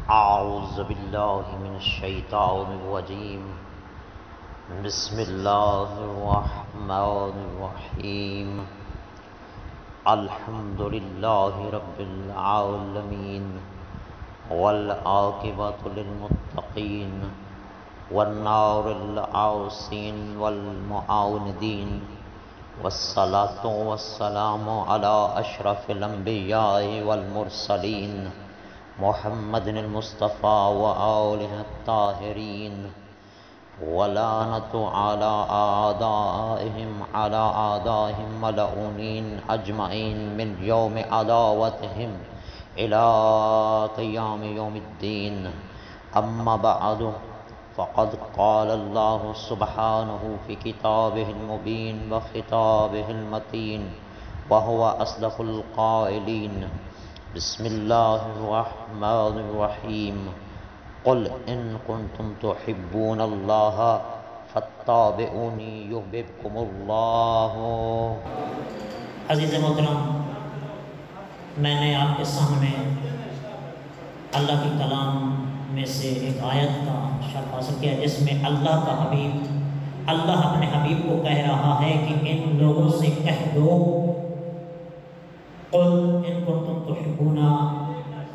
أعوذ بالله من الشيطان الرجيم. بسم الله الرحمن الرحيم. الحمد لله رب العالمين والعاقبة للمتقين والنار العاصين والمعاندين والصلاة والسلام على أشرف الأنبياء والمرسلين محمد المصطفى وآله الطاهرين ولعنة على أعدائهم ملعونين أجمعين من يوم عداوتهم إلى قيام يوم الدين. أما بعد فقد قال الله سبحانه في كتابه المبين وخطابه المتين وهو أصدق القائلين. بسم الله الرحمن الرحيم. قل إن كنتم تحبون الله فاتبعوني يحببكم الله. عزیز محترم، میں نے آپ کے سامنے اللہ کی کلام میں سے ایک آیت کا شرح حاصل کیا جس میں اللہ اپنے حبیب کو کہہ رہا ہے کہ ان لوگوں سے کہہ دو، قل ان کنتم تحبون،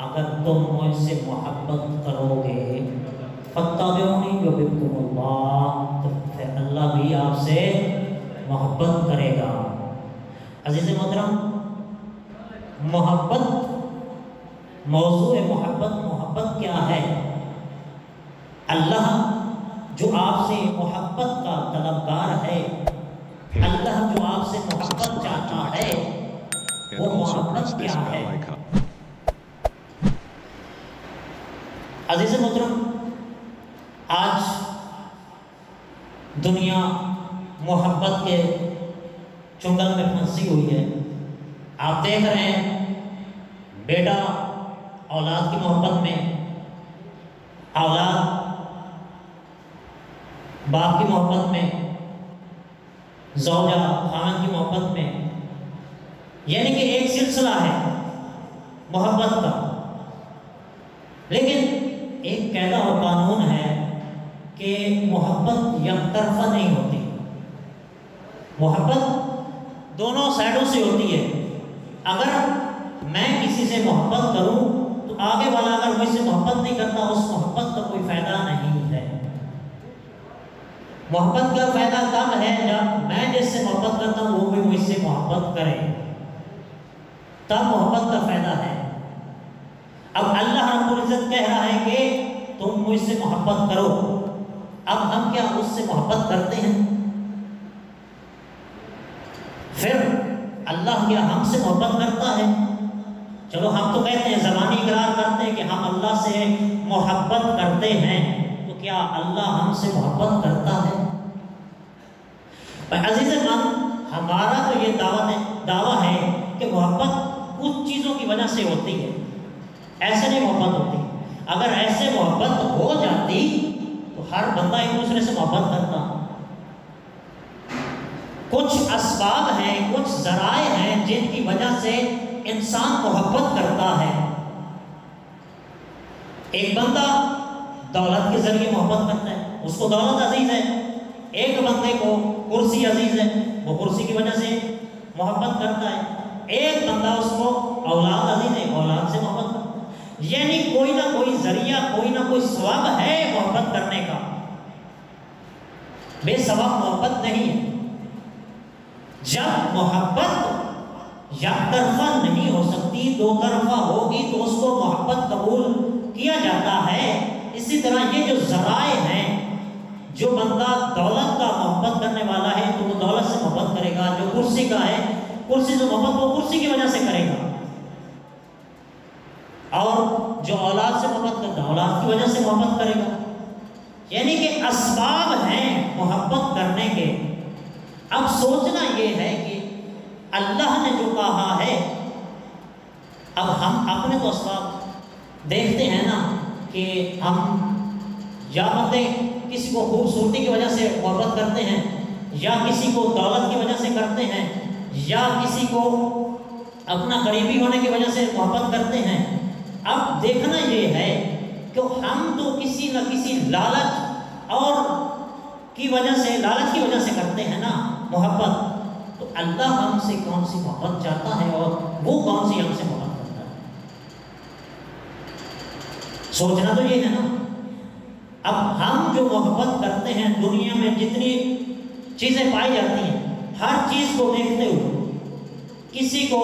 اگر تم مجھ سے محبت کرو گے، فاتبعونی یحببکم اللہ، تو پھر اللہ بھی آپ سے محبت کرے گا. عزیز محترم، موضوع محبت کیا ہے؟ اللہ جو آپ سے محبت کا طلبگار ہے، اللہ جو آپ سے محبت چاہتا ہے، وہ محبت کیا ہے؟ عزیز محترم، آج دنیا محبت کے چنگل میں پھنسی ہوئی ہے. آپ دیکھ رہے ہیں بیٹا اولاد کی محبت میں، اولاد باپ کی محبت میں، زوجہ خاوند کی محبت میں، یعنی کہ ایک سلسلہ ہے محبت کا. لیکن ایک قاعدہ اور قانون ہے کہ محبت یک طرفہ نہیں ہوتی، محبت دونوں سائڈوں سے ہوتی ہے. اگر میں کسی سے محبت کروں تو آگے والا اگر مجھ سے محبت نہیں کرتا، اس محبت کا کوئی فائدہ نہیں ہے. محبت کا فائدہ تب ہے جب میں جس سے محبت کرتا ہوں وہ بھی مجھ سے محبت کرے، تب محبت کا فائدہ ہے. اب اللہ رب العزت کہہ رہا ہے کہ تم مجھ سے محبت کرو. اب ہم کیا اس سے محبت کرتے ہیں؟ پھر اللہ کیا ہم سے محبت کرتا ہے؟ چلو ہم تو کہتے ہیں، زبانی اقرار کرتے ہیں کہ ہم اللہ سے محبت کرتے ہیں، تو کیا اللہ ہم سے محبت کرتا ہے؟ عزیز من، ہمارا تو یہ دعویٰ ہے کہ محبت کچھ چیزوں کی وجہ سے ہوتی ہے، ایسے نہیں محبت ہوتی. اگر ایسے محبت ہو جاتی تو ہر بندہ ایک دوسرے سے محبت کرتا. کچھ اسباب ہیں، کچھ ذرائع ہیں جن کی وجہ سے انسان محبت کرتا ہے. ایک بندہ دولت کے ذریعے محبت کرتا ہے، اس کو دولت عزیز ہے. ایک بندے کو کرسی عزیز ہے، وہ کرسی کی وجہ سے محبت کرتا ہے. ایک بندہ اس کو اولاد عزیز ہے، اولاد سے محبت کرتا ہے. یعنی کوئی نہ کوئی ذریعہ، کوئی نہ کوئی سبب ہے محبت کرنے کا. بے سبب محبت نہیں ہے. جب محبت یک طرفہ نہیں ہو سکتی، دو طرفہ ہوگی تو اس کو محبت قبول کیا جاتا ہے. اسی طرح یہ جو ذرائع ہیں، جو بندہ دولت کا محبت کرنے والا ہے تو وہ دولت سے محبت کرے گا. جو کرسی کا ہے، کرسی سے محبت وہ کرسی کی وجہ سے کرے گا. اور جو اولاد سے محبت کرتا ہے، اولاد کی وجہ سے محبت کرے گا. یعنی کہ اسباب ہیں محبت کرنے کے. اب سوچنا یہ ہے کہ اللہ نے جو کہا ہے، اب ہم اپنے تو اسباب دیکھتے ہیں نا کہ ہم یا بندے کسی کو خوبصورتی کی وجہ سے محبت کرتے ہیں، یا کسی کو دولت کی وجہ سے کرتے ہیں، یا کسی کو اپنا قریبی ہونے کی وجہ سے محبت کرتے ہیں. اب دیکھنا یہ ہے کہ ہم تو کسی نہ کسی لالچ اور کی وجہ سے، لالچ کی وجہ سے کرتے ہیں نا محبت، تو اللہ ہم سے کون سی محبت چاہتا ہے اور وہ کون سی ہم سے محبت کرتا ہے؟ سوچنا تو یہ ہے نا۔ اب ہم جو محبت کرتے ہیں، دنیا میں جتنی چیزیں پائی جاتی ہیں، ہر چیز کو دیکھتے ہوئے کسی کو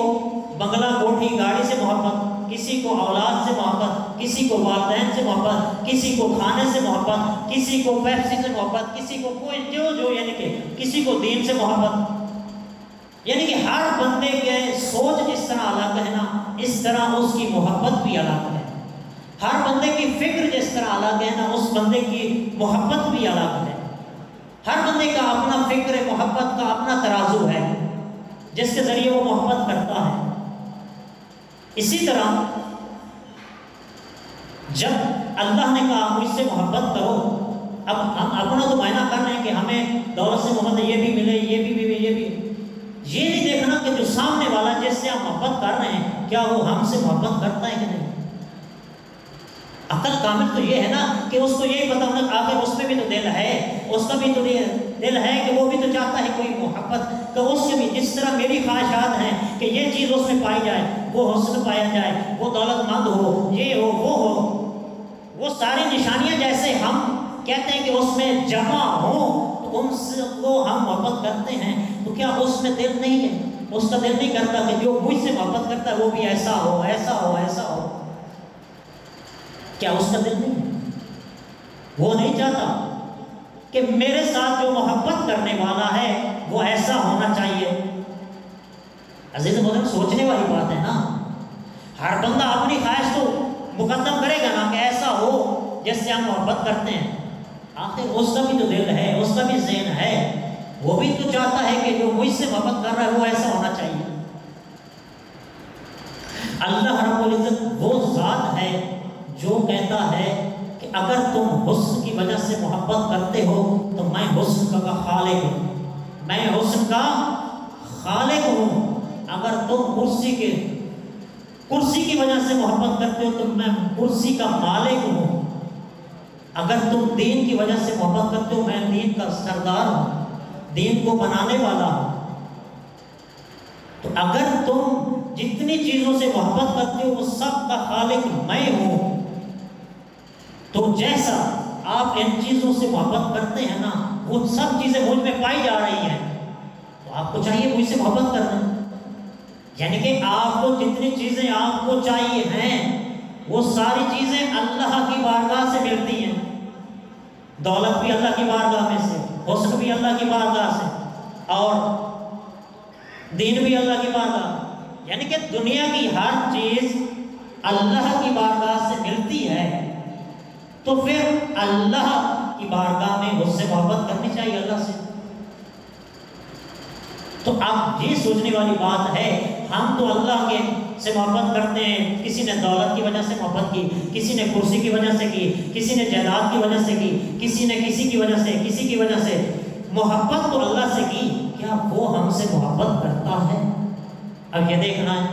بنگلہ کوٹھی گاڑی سے محبت، کسی کو اولاد سے محبت، کسی کو والدین سے محبت، کسی کو کھانے سے محبت، کسی کو پیپسی سے محبت، کسی کو کوئی جو یعنی کہ کسی کو دین سے محبت، یعنی کہ ہر بندے کے سوچ جس طرح الگ ہے نا، اس طرح اس کی محبت بھی الگ ہے۔ ہر بندے کی فکر جس طرح الگ ہے نا، اس بندے کی محبت بھی الگ ہے۔ ہر بندے کا اپنا فکر محبت کا اپنا ترازو ہے جس کے ذریعے وہ محبت کرتا ہے۔ اسی طرح جب اللہ نے کہا مجھ سے محبت کرو، اب ہم اپنا تو معائنہ کر رہے ہیں کہ ہمیں دولت سے محبت یہ بھی ملے، یہ بھی، یہ نہیں دیکھنا کہ جو سامنے والا جس سے ہم محبت کر رہے ہیں کیا وہ ہم سے محبت کرتا ہے کہ نہیں۔ عقل کامل تو یہ ہے نا کہ اس کو یہی پتا ہونا آخر اس میں بھی تو دل ہے، اس کا بھی تو دل ہے کہ وہ بھی تو چاہتا ہے کوئی محبت، کہ اس کے بھی جس طرح میری خواہشات ہیں کہ یہ چیز اس میں پائی جائے، وہ حسن پایا جائے، وہ دولت مند ہو، یہ ہو، وہ ہو، وہ ساری نشانیاں جیسے ہم کہتے ہیں کہ اس میں جمع ہوں تو ان سے کو ہم محبت کرتے ہیں، تو کیا اس میں دل نہیں ہے؟ اس کا دل نہیں کرتا کہ جو مجھ سے محبت کرتا ہے وہ بھی ایسا ہو، ایسا ہو، ایسا ہو؟ کیا اس کا دل نہیں ہے؟ وہ نہیں چاہتا کہ میرے ساتھ جو محبت کرنے والا ہے وہ ایسا ہونا چاہیے؟ عزیز محترم سوچنے والی بات ہے نا۔ ہر بندہ اپنی خواہش تو مقدم کرے گا نا کہ ایسا ہو جس سے ہم محبت کرتے ہیں، آخر اس کا بھی تو دل ہے، اس کا بھی ذہن ہے، وہ بھی تو چاہتا ہے کہ جو مجھ سے محبت کر رہا ہے وہ ایسا ہونا چاہیے۔ اللہ رب العزت وہ ذات ہے جو کہتا ہے کہ اگر تم حسن کی وجہ سے محبت کرتے ہو تو میں حسن کا خالق ہوں، میں حسن کا خالق ہوں۔ اگر تم کرسی کی وجہ سے محبت کرتے ہو تو میں کرسی کا مالک ہوں۔ اگر تم دین کی وجہ سے محبت کرتے ہو میں دین کا سردار ہوں، دین کو بنانے والا ہوں۔ تو اگر تم جتنی چیزوں سے محبت کرتے ہو وہ سب کا خالق میں ہوں، تو جیسا آپ ان چیزوں سے محبت کرتے ہیں نا وہ سب چیزیں مجھ میں پائی جا رہی ہیں، تو آپ کو چاہیے مجھ سے محبت کرنا، یعنی کہ آپ کو جتنی چیزیں آپ کو چاہیے ہیں وہ ساری چیزیں اللہ کی بارگاہ سے ملتی ہیں۔ دولت بھی اللہ کی بارگاہ میں سے، حسن بھی اللہ کی بارگاہ سے، اور دین بھی اللہ کی بارگاہ، یعنی کہ دنیا کی ہر چیز اللہ کی بارگاہ سے ملتی ہے، تو پھر اللہ کی بارگاہ میں اس سے محبت کرنی چاہیے اللہ سے۔ تو اب یہ سوچنے والی بات ہے، ہم تو اللہ کے سے محبت کرتے ہیں، کسی نے دولت کی وجہ سے محبت کی، کسی نے کرسی کی وجہ سے کی، کسی نے جائیداد کی وجہ سے کی، کسی نے کسی کی وجہ سے، کسی کی وجہ سے محبت تو اللہ سے کی، کیا وہ ہم سے محبت کرتا ہے؟ اب یہ دیکھنا ہے،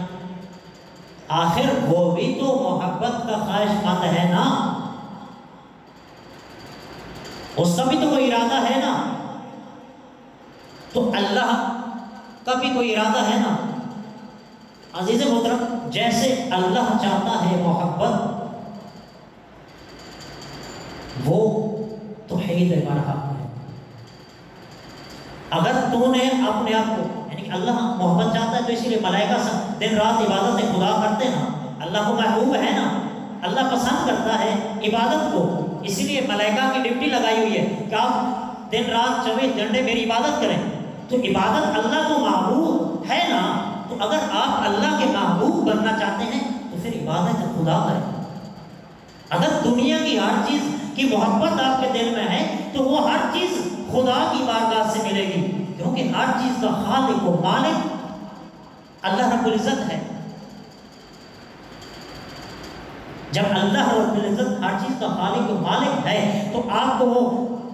آخر وہ بھی تو محبت کا خواہش مند ہے نا، اس کا بھی تو کوئی ارادہ ہے نا، تو اللہ کا بھی کوئی ارادہ ہے نا۔ عزیز محترم جیسے اللہ چاہتا ہے محبت، وہ توحید برحق ہے۔ اگر تو نے اپنے آپ کو، یعنی کہ اللہ محبت چاہتا ہے تو اسی لیے ملائکہ دن رات عبادت خدا کرتے ہیں، اللہ کو محبوب ہے نا، اللہ پسند کرتا ہے عبادت کو، اسی لیے ملائکہ کی ڈیوٹی لگائی ہوئی ہے کہ آپ دن رات 24 گھنٹے میری عبادت کریں۔ تو عبادت اللہ کو محبوب ہے نا، تو اگر آپ اللہ کے محبوب بننا چاہتے ہیں تو پھر عبادت خدا کریں۔ اگر دنیا کی ہر چیز کی محبت آپ کے دل میں ہے تو وہ ہر چیز خدا کی بارگاہ سے ملے گی، کیونکہ ہر چیز کا خالق و مالک اللہ رب العزت ہے۔ جب اللہ رب العزت ہر چیز کا خالق و مالک ہے تو آپ کو وہ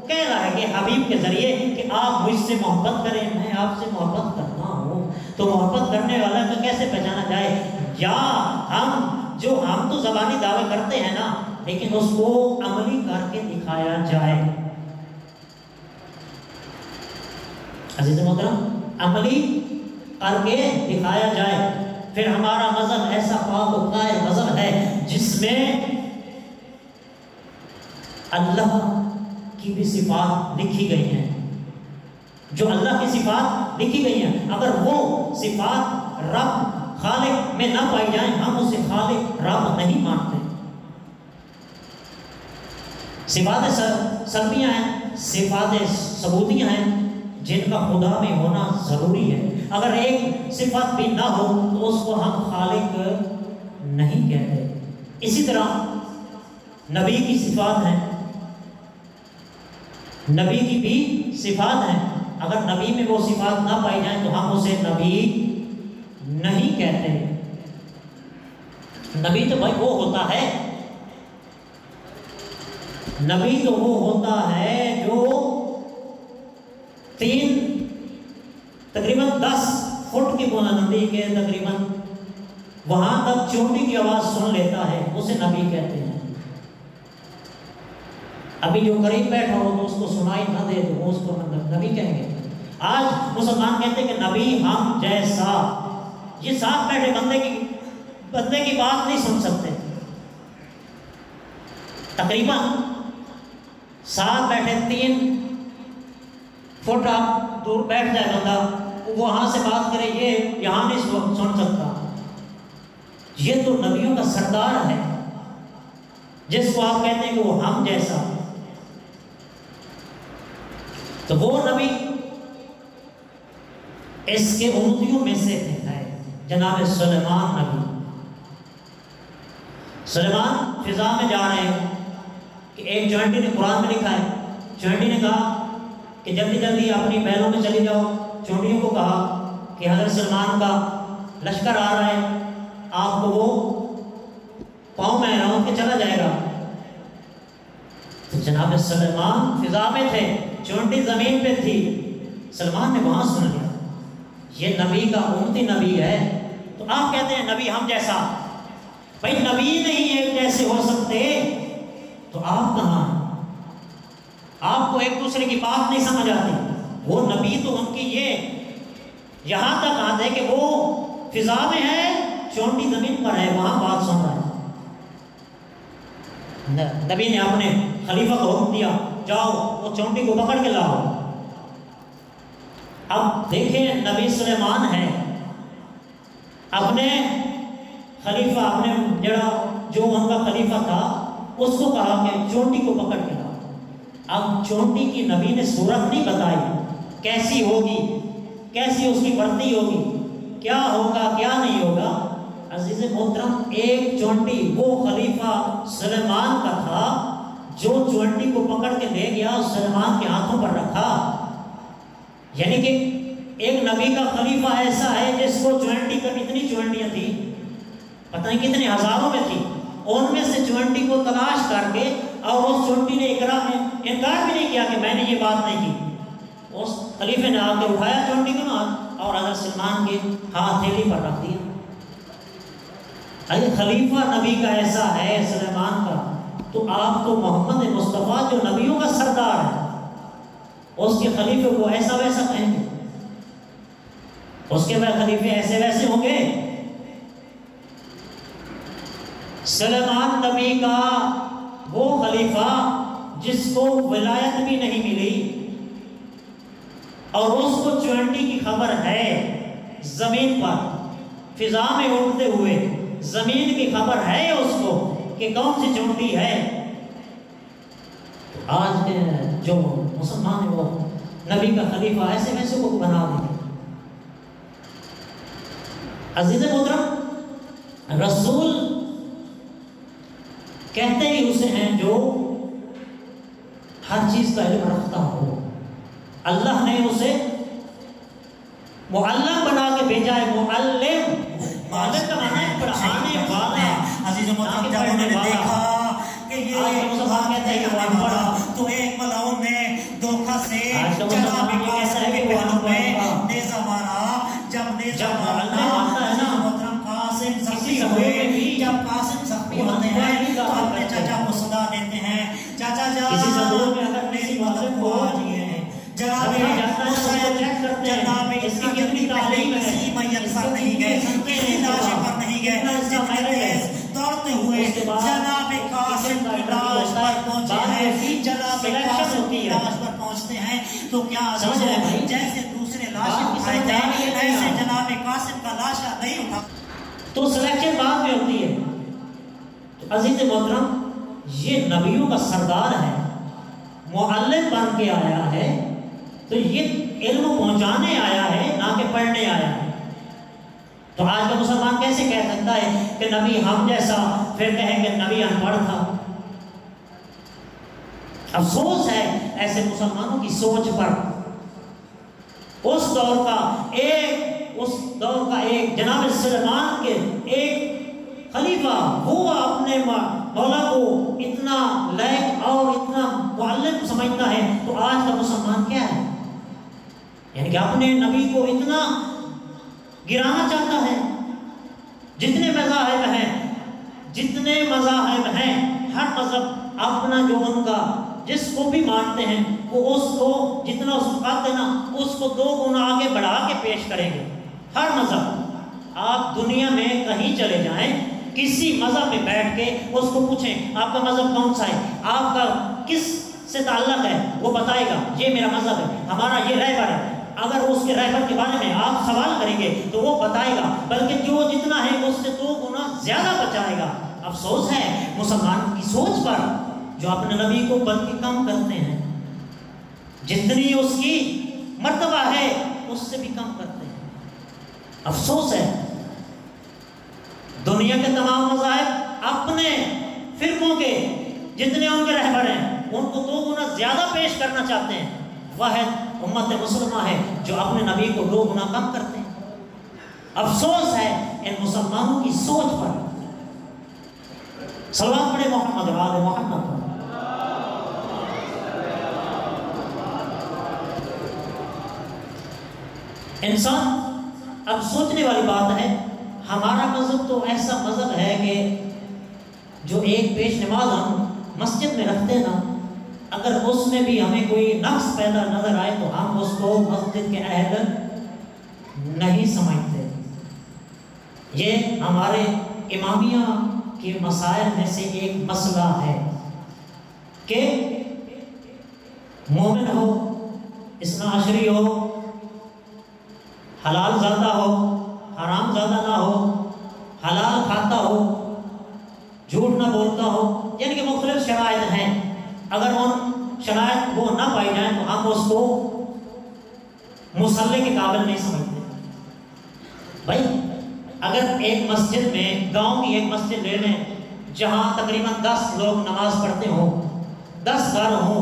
کہہ رہا ہے کہ حبیب کے ذریعے کہ آپ مجھ سے محبت کریں، میں آپ سے محبت کرتا ہوں۔ تو محبت کرنے والا کا کیسے پہچانا جائے؟ یا ہم تو زبانی دعوے کرتے ہیں نا لیکن اس کو عملی کر کے دکھایا جائے. عزیز محترم عملی کر کے دکھایا جائے. پھر ہمارا مذہب ایسا پاک و طاہر مذہب ہے جس میں اللہ کی بھی صفات لکھی گئی ہیں. جو اللہ کی صفات لکھی گئی ہیں اگر وہ صفات رب خالق میں نہ پائی جائیں ہم اسے خالق رب نہیں مانتے. صفات سلبیاں ہیں، صفات ثبوتیاں ہیں جن کا خدا میں ہونا ضروری ہے. اگر ایک صفت بھی نہ ہو تو اس کو ہم خالق نہیں کہتے. اسی طرح نبی کی صفات ہیں، نبی کی بھی صفات ہیں. اگر نبی میں وہ صفات نہ پائی جائیں تو ہم اسے نبی نہیں کہتے. نبی تو بھائی وہ ہوتا ہے، نبی تو وہ ہوتا ہے جو تقریباً 10 فٹ کی بلندی کے تقریباً وہاں تک چونٹی کی آواز سن لیتا ہے، اسے نبی کہتے ہیں. ابھی جو قریب بیٹھا ہو تو اس کو سنائی نہ دے تو وہ اس کو نبی کہیں گے. آج مسلمان کہتے ہیں کہ نبی ہم جیسا. یہ ساتھ بیٹھے بندے کی بات نہیں سن سکتے. تقریباً ساتھ بیٹھے 3 فٹ آپ دور بیٹھ جائے بندہ، وہاں سے بات کرے یہ یہاں نہیں سن سکتا. یہ تو نبیوں کا سردار ہے جس کو آپ کہتے ہیں کہ وہ ہم جیسا. تو وہ نبی اس کے امتیوں میں سے ہے جناب سلیمان نبی. سلیمان فضا میں جا رہے ہیں کہ ایک چونٹی نے قرآن میں لکھا ہے، چونٹی نے کہا کہ جلدی جلدی اپنی محلوں میں چلی جاؤ. چونٹیوں کو کہا کہ حضرت سلمان کا لشکر آ رہا ہے، آپ کو وہ پاؤں میں راؤنڈ کے چلا جائے گا. تو جناب سلیمان فضا میں تھے، چونٹی زمین پہ تھی. سلمان نے وہاں سن لیا یہ نبی کا امتی نبی ہے. تو آپ کہتے ہیں نبی ہم جیسا. بھائی نبی نہیں ایک جیسے ہو سکتے تو آپ کہاں؟ آپ کو ایک دوسرے کی بات نہیں سمجھ آتی. وہ نبی تو ان کی یہ یہاں تک آتے کہ وہ فضا میں ہے، چونٹی زمین پر ہے، وہاں بات سن رہا ہے. نبی نے اپنے خلیفہ کو حکم دیا جاؤ وہ چونٹی کو پکڑ کے لاؤ. اب دیکھیں نبی سلیمان ہے، اپنے خلیفہ اپنے جو ان کا خلیفہ تھا اس کو کہا کہ چونٹی کو پکڑ کے لاؤ. اب چونٹی کی نبی نے صورت نہیں بتائی کیسی ہوگی، کیسی اس کی بڑھتی ہوگی، کیا ہوگا کیا نہیں ہوگا. عزیز محترم ایک چونٹی وہ خلیفہ سلیمان کا تھا جو چونٹی کو پکڑ کے لے گیا اور سلیمان کے ہاتھوں پر رکھا. یعنی کہ ایک نبی کا خلیفہ ایسا ہے جس کو چونٹی کا اتنی چونٹیاں تھی، پتہ نہیں کتنے ہزاروں میں تھی، ان میں سے چونٹی کو تلاش کر کے اور اس چونٹی نے انکار بھی نہیں کیا کہ میں نے یہ بات نہیں کی. اس خلیفے نے آ کے اٹھایا چونٹی کو اور حضرت سلمان کے ہاتھ ہتھیلی پر رکھ دیا. خلیفہ نبی کا ایسا ہے سلیمان کا، تو آپ تو محمد مصطفیٰ جو نبیوں کا سردار ہے اس کے خلیفے کو ایسا ویسا کہیں گے؟ اس کے بعد خلیفے ایسے ویسے ہوں گے؟ سلیمان نبی کا وہ خلیفہ جس کو ولایت بھی نہیں ملی اور اس کو چونٹی کی خبر ہے، زمین پر فضا میں اڑتے ہوئے زمین کی خبر ہے اس کو کہ کون سی چونٹی ہے. آج جو مسلمان ہیں وہ نبی کا خلیفہ ایسے ویسے کو بنا دیں گے. عزیز محترم رسول کہتے ہی اسے ہیں جو ہر چیز کا علم رکھتا ہو. اللہ نے اسے معلم بنا کے بھیجا ہے. معلم معلم کا معنی ہے پڑھانے والا. عزیز محترم جب انہوں نے دیکھا کہ یہ مسلمان کہتے ہیں کہ وہ پڑھا تو ایک ملاؤں نے دھوکہ سے چلا بھی کیسا ہے کہ وہ میں نیزہ مارا. جب نیزہ مارا عزیز محترم قاسم زخمی ہوئے. جب قاسم زخمی ہوتے ہیں تو اپنے چچا کسی سمور میں اگر کسی مدد کو جناب اس کی کتنی تعلیم ہے، کسی میت پر نہیں گئے، کسی لاش پر نہیں گئے، دوڑتے ہوئے جناب قاسم کی لاش پر پہنچے ہیں، جناب قاسم کی لاش پر پہنچتے ہیں تو کیا جیسے دوسرے لاش اٹھائے جائیں ایسے جناب قاسم کا لاشا نہیں اٹھا. تو سلیکشن بعد میں ہوتی ہے. عزیز محترم، یہ نبیوں کا سردار ہے، معلم بن کے آیا ہے، تو یہ علم پہنچانے آیا ہے، نہ کہ پڑھنے آیا ہے. تو آج کا مسلمان کیسے کہہ سکتا ہے کہ نبی ہم جیسا، پھر کہیں کہ نبی ان پڑھ تھا؟ افسوس ہے ایسے مسلمانوں کی سوچ پر. اس دور کا ایک جناب سلیمان کے ایک خلیفہ، وہ اپنے مولا کو اتنا لائق اور اتنا معلم سمجھتا ہے، تو آج کا مسلمان کیا ہے؟ یعنی کہ اپنے نبی کو اتنا گرانا چاہتا ہے. جتنے مذاہب ہیں، ہر مذہب اپنا جو ان کا جس کو بھی مانتے ہیں وہ اس کو جتنا اس کو کہتے ہیں نا، اس کو 2 گنا آگے بڑھا کے پیش کریں گے. ہر مذہب، آپ دنیا میں کہیں چلے جائیں، کسی مذہب میں بیٹھ کے اس کو پوچھیں آپ کا مذہب کون سا ہے، آپ کا کس سے تعلق ہے، وہ بتائے گا یہ میرا مذہب ہے، ہمارا یہ رہبر ہے. اگر اس کے رہبر کے بارے میں آپ سوال کریں گے تو وہ بتائے گا، بلکہ جو جتنا ہے اس سے 2 گنا زیادہ بچائے گا. افسوس ہے مسلمان کی سوچ پر، جو اپنے نبی کو بلکہ کم کرتے ہیں، جتنی اس کی مرتبہ ہے اس سے بھی کم کرتے ہیں. افسوس ہے. دنیا کے تمام مذاہب اپنے فرقوں کے جتنے ان کے رہبر ہیں ان کو 2 گنا زیادہ پیش کرنا چاہتے ہیں. واحد امت مسلمہ ہے جو اپنے نبی کو 2 گنا کم کرتے ہیں. افسوس ہے ان مسلمانوں کی سوچ پر. صلوات پڑھے محمد و آل محمد. انسان اب سوچنے والی بات ہے، ہمارا مذہب تو ایسا مذہب ہے کہ جو ایک پیش نماز ہم مسجد میں رکھتے ہیں نا، اگر اس میں بھی ہمیں کوئی نقص پیدا نظر آئے تو ہم اس کو مسجد کے اہل نہیں سمجھتے. یہ ہمارے امامیہ کے مسائل میں سے ایک مسئلہ ہے کہ مومن ہو، اثنا عشری ہو، حلال زادہ ہو، حرام زادہ نہ ہو، حلال کھاتا ہو، جھوٹ نہ بولتا ہو، یعنی کہ مختلف شرائط ہیں. اگر ان شرائط وہ نہ پائی جائیں تو ہم اس کو مصلی کے قابل نہیں سمجھتے. بھائی اگر ایک مسجد میں، گاؤں کی ایک مسجد لے لیں جہاں تقریباً 10 لوگ نماز پڑھتے ہوں، 10 گھر ہوں،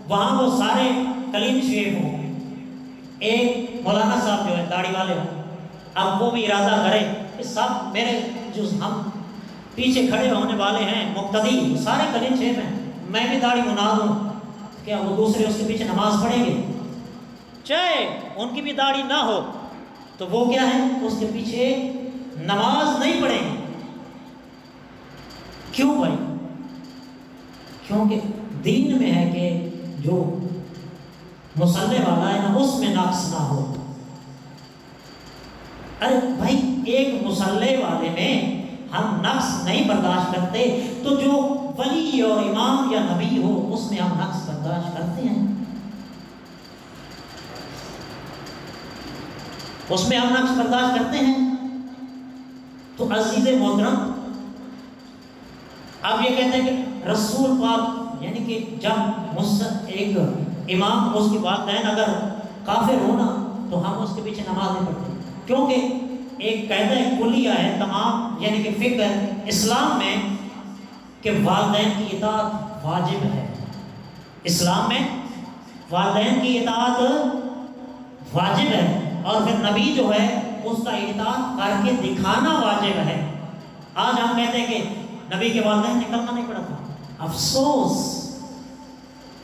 وہاں وہ سارے کلین شیف ہوں، ایک مولانا صاحب جو ہے داڑھی والے ہوں. اب وہ بھی ارادہ کرے کہ سب میرے جو ہم پیچھے کھڑے ہونے والے ہیں مقتدی سارے کلین شیف ہیں، میں بھی داڑھی بنا دوں، کیا وہ دوسرے اس کے پیچھے نماز پڑھیں گے؟ چاہے ان کی بھی داڑھی نہ ہو تو وہ کیا ہے، اس کے پیچھے نماز نہیں پڑھیں گے. کیوں بھائی؟ کیونکہ دین میں ہے کہ جو مصلی والا ہے نا اس میں نقص نہ ہو. ارے بھائی ایک مصلی والے میں ہم نقص نہیں برداشت کرتے تو جو ولی اور امام یا نبی ہو اس میں ہم نقص برداشت کرتے ہیں. اس میں ہم نقص برداشت کرتے ہیں. تو عزیز محترم، آپ یہ کہتے ہیں کہ رسول پاک، یعنی کہ جب ایک امام اس کے والدین اگر کافر ہونا تو ہم اس کے پیچھے نماز نہیں پڑھتے، کیونکہ ایک قاعدہ کلیہ ہے تمام، یعنی کہ فکر اسلام میں کہ والدین کی اطاعت واجب ہے. اسلام میں والدین کی اطاعت واجب ہے، اور پھر نبی جو ہے اس کا اطاعت کر کے دکھانا واجب ہے. آج ہم کہتے ہیں کہ نبی کے والدین نے کلمہ نہیں پڑھا تھا. افسوس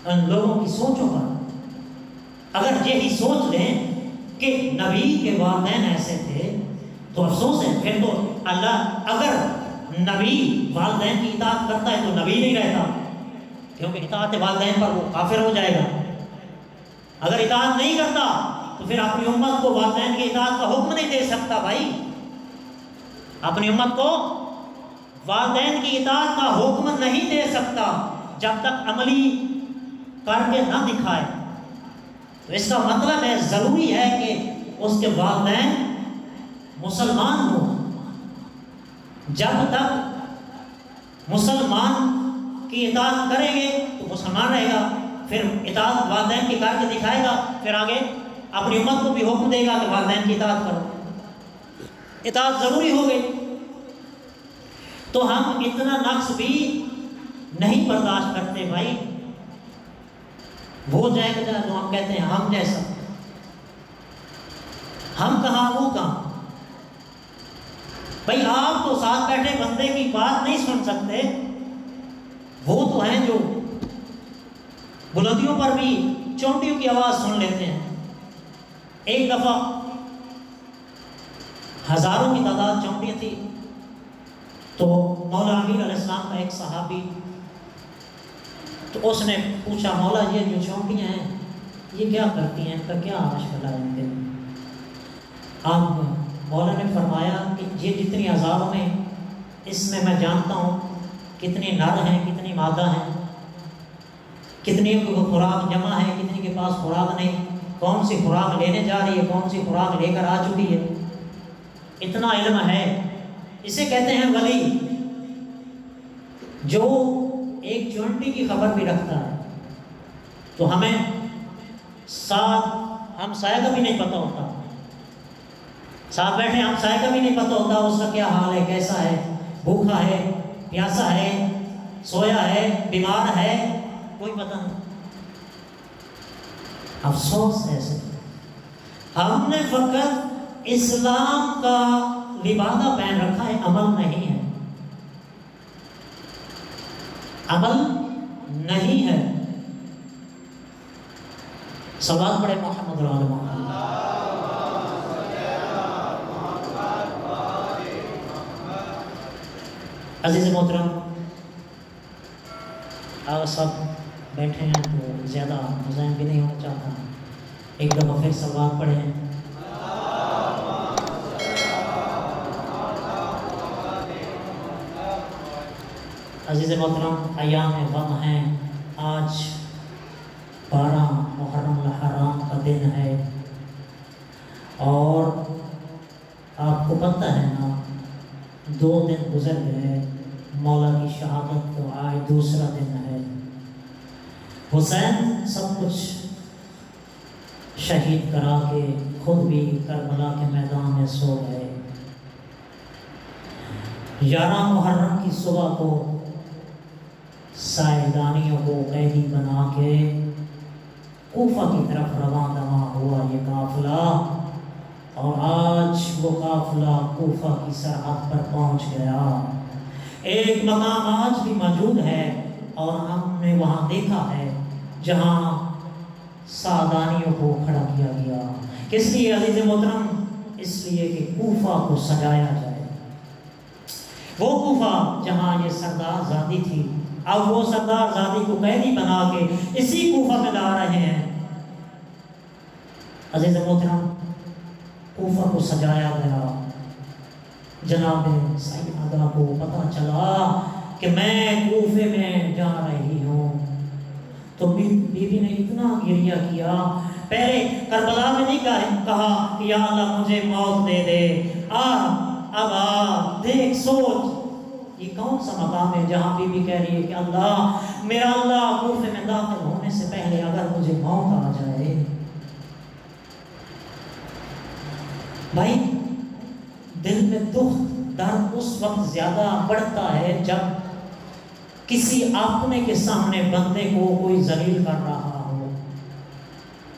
ان لوگوں کی سوچوں پر. اگر یہی سوچ لیں کہ نبی کے والدین ایسے تھے تو افسوس ہے. پھر تو اللہ اگر نبی والدین کی اطاعت کرتا ہے تو نبی نہیں رہتا. کیونکہ اطاعت والدین پر وہ کافر ہو جائے گا۔ اگر اطاعت نہیں کرتا تو پھر اپنی امت کو والدین کی اطاعت کا حکم نہیں دے سکتا بھائی، اپنی امت کو والدین کی اطاعت کا حکم نہیں دے سکتا جب تک عملی کر کے نہ دکھائے۔ تو اس کا مطلب ہے ضروری ہے کہ اس کے والدین مسلمان ہوں۔ جب تک مسلمان کی اطاعت کریں گے تو مسلمان رہے گا، پھر اطاعت والدین کی کر کے دکھائے گا، پھر آگے اپنی امت کو بھی حکم دے گا کہ والدین کی اطاعت کرو، اطاعت ضروری ہو گئی۔ تو ہم اتنا نقص بھی نہیں برداشت کرتے بھائی، وہ جائے گا جو ہم کہتے ہیں ہم جیسا، ہم کہاں وہ کہاں۔ بھائی آپ تو ساتھ بیٹھے بندے کی بات نہیں سن سکتے، وہ تو ہیں جو بلندیوں پر بھی چونٹیوں کی آواز سن لیتے ہیں۔ ایک دفعہ ہزاروں کی تعداد چونٹیاں تھی، تو مولا امیر علیہ السلام کا ایک صحابی، تو اس نے پوچھا مولا یہ جو چونٹیاں ہیں یہ کیا کرتی ہیں، ان کا کیا مشغلہ ہے ان کے لیے؟ آپ مولا نے فرمایا کہ یہ جتنی ہزاروں میں، اس میں میں جانتا ہوں کتنی نر ہیں کتنی مادہ ہیں، کتنی کو خوراک جمع ہے کتنی کے پاس خوراک نہیں، کون سی خوراک لینے جا رہی ہے کون سی خوراک لے کر آ چکی ہے، اتنا علم ہے۔ اسے کہتے ہیں ولی، جو ایک چونٹی کی خبر بھی رکھتا ہے۔ تو ہمیں ساتھ ہم سائے کا بھی نہیں پتہ ہوتا، ساتھ بیٹھے ہم سائے کا بھی نہیں پتہ ہوتا اس کا کیا حال ہے، کیسا ہے، بھوکا ہے پیاسا ہے، سویا ہے بیمار ہے، کوئی پتہ نہیں۔ افسوس ہے ایسے، ہم نے فقط اسلام کا لبادہ پہن رکھا ہے، عمل نہیں ہے، عمل نہیں ہے۔ سوال پڑے محمد رحمہ عزیز محترم، آپ سب بیٹھے ہیں تو زیادہ مزاحم بھی نہیں ہونا چاہتا، ایک دفعہ پھر سوال پڑھے ہیں۔ عزیز محترم، ایام غم ہیں، آج 12 محرم الحرام کا دن ہے، اور آپ کو پتہ ہے نا 2 دن گزر گئے، مولا کی شہادت کو آج دوسرا دن ہے۔ حسین سب کچھ شہید کرا کے خود بھی کربلا کے میدان میں سو گئے۔ 11 محرم کی صبح کو سائیدانیوں کو قیدی بنا کے کوفہ کی طرف رواں دواں ہوا یہ قافلہ، اور آج وہ قافلہ کوفہ کی سرحد پر پہنچ گیا۔ ایک مقام آج بھی موجود ہے اور ہم نے وہاں دیکھا ہے جہاں سعدانیوں کو کھڑا کیا گیا۔ کس لیے عزیز محترم؟ اس لیے کہ کوفہ کو سجایا جائے۔ وہ کوفہ جہاں یہ سردار زادی تھی، اب وہ سردار زادی کو قیدی بنا کے اسی کوفہ میں لا رہے ہیں۔ عزیز محترم، کوفہ کو سجایا گیا۔ جناب سیدہ کو پتہ چلا کہ میں کوفے میں جا رہی ہوں، تو بی بی نے اتنا گریہ کیا، پہلے کربلا میں نہیں کہا کہ یا اللہ مجھے موت دے دے، اب دیکھ سوچ یہ کون سا مقام ہے جہاں بی بی کہہ رہی ہے کہ اللہ میرا اللہ کوفے میں داخل ہونے سے پہلے اگر مجھے موت آ جائے۔ بھائی دل میں دکھ درد اس وقت زیادہ بڑھتا ہے جب کسی اپنے کے سامنے بندے کو کوئی ذلیل کر رہا ہو،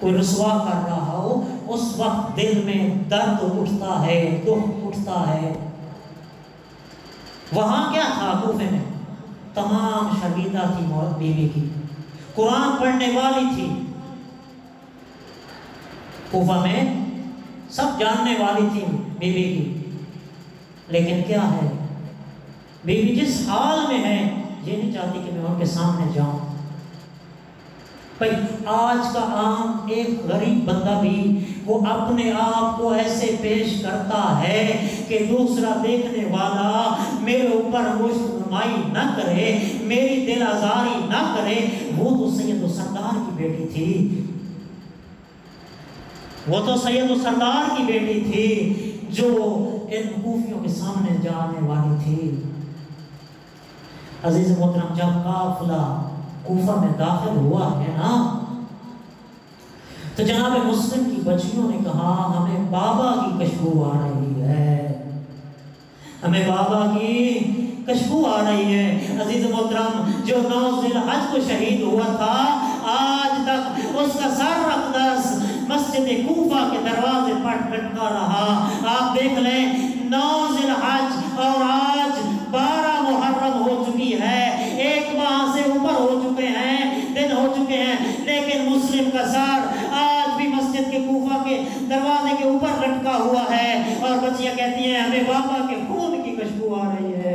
کوئی رسوا کر رہا ہو، اس وقت دل میں درد اٹھتا ہے، دکھ اٹھتا ہے۔ وہاں کیا تھا کوفے میں؟ تمام شرمیدہ تھی بیوی کی، قرآن پڑھنے والی تھی، کوفہ میں سب جاننے والی تھی بیوی کی، لیکن کیا ہے بیوی جس حال میں ہے یہ نہیں چاہتی کہ میں ان کے سامنے جاؤں، بھائی آج کا عام ایک غریب بندہ بھی وہ اپنے آپ کو ایسے پیش کرتا ہے کہ دوسرا دیکھنے والا میرے اوپر مشت نمائی نہ کرے، میری دل آزاری نہ کرے۔ وہ تو سید و سردار کی بیٹی تھی، وہ تو سید و سردار کی بیٹی تھی جو ان کوفیوں کے سامنے جانے والی تھی۔ عزیز محترم، جب قافلہ کوفہ میں داخل ہوا ہے نا تو جناب مسلم کی بچیوں نے کہا ہمیں بابا کی خوشبو آ رہی ہے، ہمیں بابا کی خوشبو آ رہی ہے۔ عزیز محترم، جو 9 ذی الحج کو شہید ہوا تھا آج تک اس کا سر اقدس مسجد کوفہ کے دروازے پر لٹکا رہا۔ آپ دیکھ لیں 9 ذی الحج اور آج 12 محرم ہو چکی ہے، 1 ماہ سے اوپر ہو چکے ہیں، دن ہو چکے ہیں، لیکن مسلم کا سر آج بھی مسجد کے کوفہ کے دروازے کے اوپر لٹکا ہوا ہے، اور بچیاں کہتی ہیں ہمیں بابا کے خون کی خوشبو آ رہی ہے۔